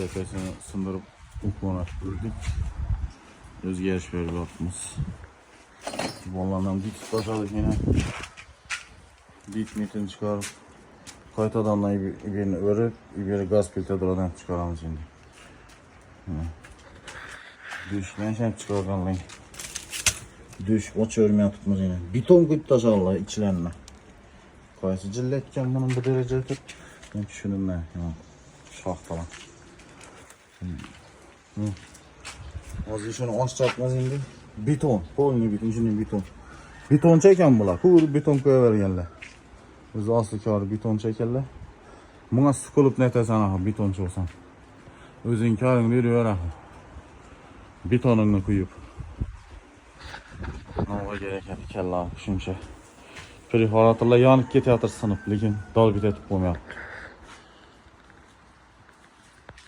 tepesini sındırıp ukmona ördük. Özgeriş verip yaptığımız. Vallahi dik başladık yine. Dik metin çıkarıp kaytadan da birini örüp bir gaz filtreden çıkaralım şimdi. Düşten şey çıkaralım. Düş o çörmeye tutmaz yine. Beton kuytaş Allah içlerine. Kaysı cilletken bunun bu derece tut. Ben düşündüm ben. Şahtalan. Az şunu aç çarpmaz indi. Beton. Polni beton. Şimdi beton. Beton çeken bula. Kur beton koyuvergenler. Biz aslı kârı beton çekerler. Buna sıkılıp netesen aha betonçu olsan. Özün kârın veriyor aha. Betonunu koyup. Nova gerek hadi kella şunca. Preparatla yanıp ketiyatır sınıf. Lekin dal bitetip olmayaptı.